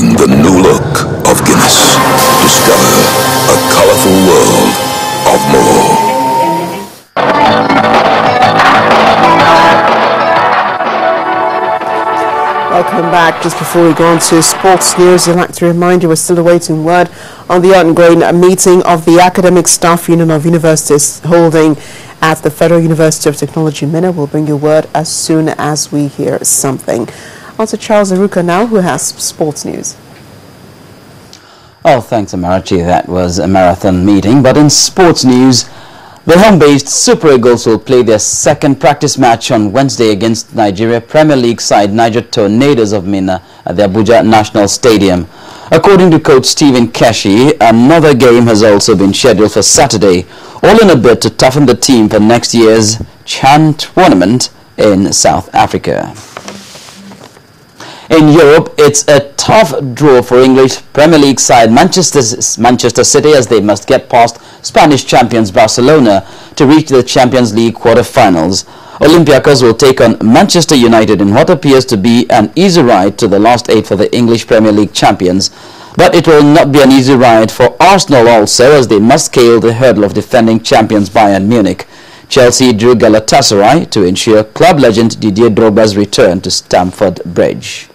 Unveiling the new look of Guinness. Discover a colorful world of more. Welcome back. Just before we go on to sports news, I'd like to remind you we're still awaiting word on the ongoing meeting of the Academic Staff Union of Universities holding at the Federal University of Technology, Minna. We'll bring you word as soon as we hear something. On to Charles Aruka now, who has sports news. Oh, thanks, Amarachi. That was a marathon meeting. But in sports news, the home-based Super Eagles will play their second practice match on Wednesday against Nigeria Premier League side Niger Tornadoes of Minna at the Abuja National Stadium. According to coach Stephen Keshi, another game has also been scheduled for Saturday, all in a bid to toughen the team for next year's CHAN tournament in South Africa. In Europe, it's a tough draw for English Premier League side Manchester City as they must get past Spanish champions Barcelona to reach the Champions League quarter-finals. Olympiacos will take on Manchester United in what appears to be an easy ride to the last 8 for the English Premier League champions. But it will not be an easy ride for Arsenal also, as they must scale the hurdle of defending champions Bayern Munich. Chelsea drew Galatasaray to ensure club legend Didier Drogba's return to Stamford Bridge.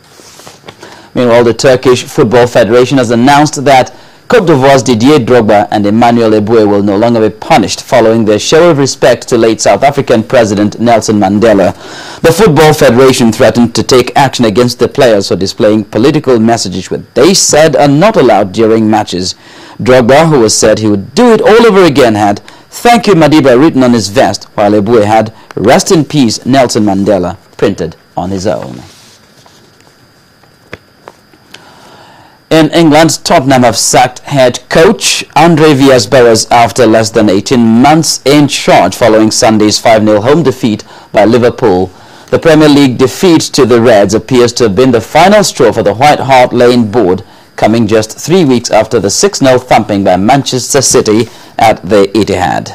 Meanwhile, the Turkish Football Federation has announced that Côte d'Ivoire's Didier Drogba and Emmanuel Eboué will no longer be punished following their show of respect to late South African President Nelson Mandela. The Football Federation threatened to take action against the players for displaying political messages which they said are not allowed during matches. Drogba, who has said he would do it all over again, had "Thank you Madiba" written on his vest, while Eboué had "Rest in peace Nelson Mandela" printed on his own. In England, Tottenham have sacked head coach Andre Villas-Boas after less than 18 months in charge following Sunday's 5-0 home defeat by Liverpool. The Premier League defeat to the Reds appears to have been the final straw for the White Hart Lane board, coming just 3 weeks after the 6-0 thumping by Manchester City at the Etihad.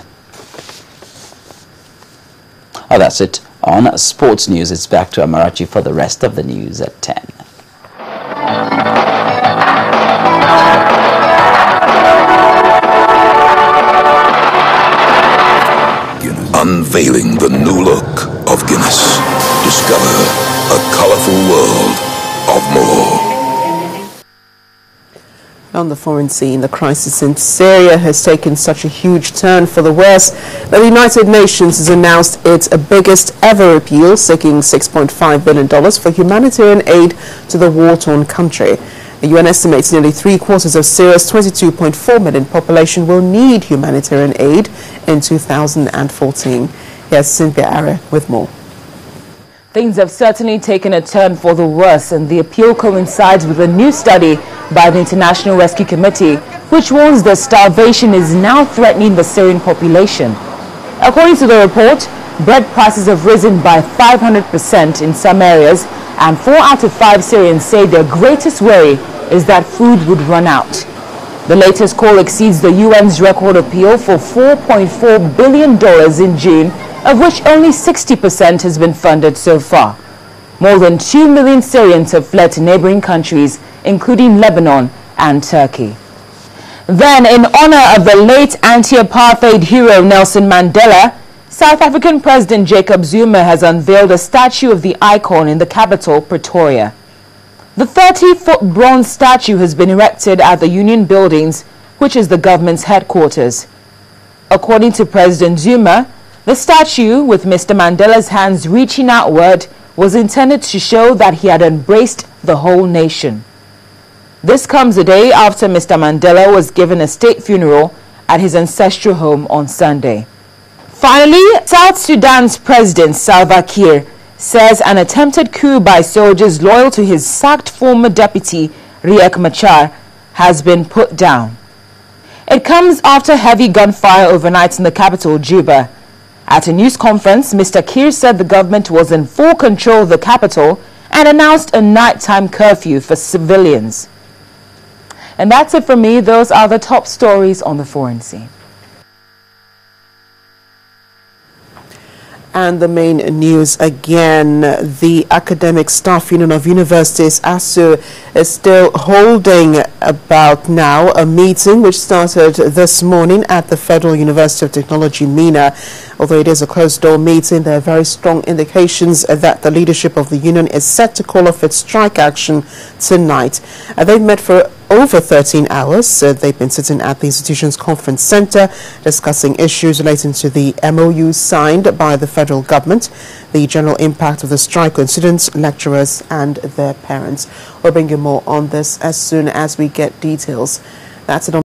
Oh, that's it on sports news. It's back to Amarachi for the rest of the news at 10. Unveiling the new look of Guinness. Discover a colorful world of more. On the foreign scene, the crisis in Syria has taken such a huge turn for the worse that the United Nations has announced its biggest ever appeal, seeking $6.5 billion for humanitarian aid to the war-torn country. The UN estimates nearly 3/4 of Syria's 22.4 million population will need humanitarian aid in 2014. Here's Cynthia Are with more. Things have certainly taken a turn for the worse, and the appeal coincides with a new study by the International Rescue Committee, which warns that starvation is now threatening the Syrian population. According to the report, bread prices have risen by 500% in some areas, and 4 out of 5 Syrians say their greatest worry is that food would run out. The latest call exceeds the UN's record appeal for $4.4 billion in June, of which only 60% has been funded so far. More than 2 million Syrians have fled to neighboring countries, including Lebanon and Turkey. Then, in honor of the late anti-apartheid hero Nelson Mandela, South African President Jacob Zuma has unveiled a statue of the icon in the capital, Pretoria. The 30-foot bronze statue has been erected at the Union Buildings, which is the government's headquarters. According to President Zuma, the statue, with Mr. Mandela's hands reaching outward, was intended to show that he had embraced the whole nation. This comes a day after Mr. Mandela was given a state funeral at his ancestral home on Sunday. Finally, South Sudan's President Salva Kiir says an attempted coup by soldiers loyal to his sacked former deputy Riek Machar has been put down. It comes after heavy gunfire overnight in the capital, Juba. At a news conference, Mr. Kiir said the government was in full control of the capital and announced a nighttime curfew for civilians. And that's it from me. Those are the top stories on the foreign scene. And the main news again, the Academic Staff Union of Universities, ASU, is still holding about now a meeting which started this morning at the Federal University of Technology, MENA. Although it is a closed-door meeting, there are very strong indications that the leadership of the union is set to call off its strike action tonight. They've met for over 13 hours. They've been sitting at the institution's conference center discussing issues relating to the MOU signed by the federal government, the general impact of the strike on students, lecturers and their parents. We'll bring you more on this as soon as we get details. That's it on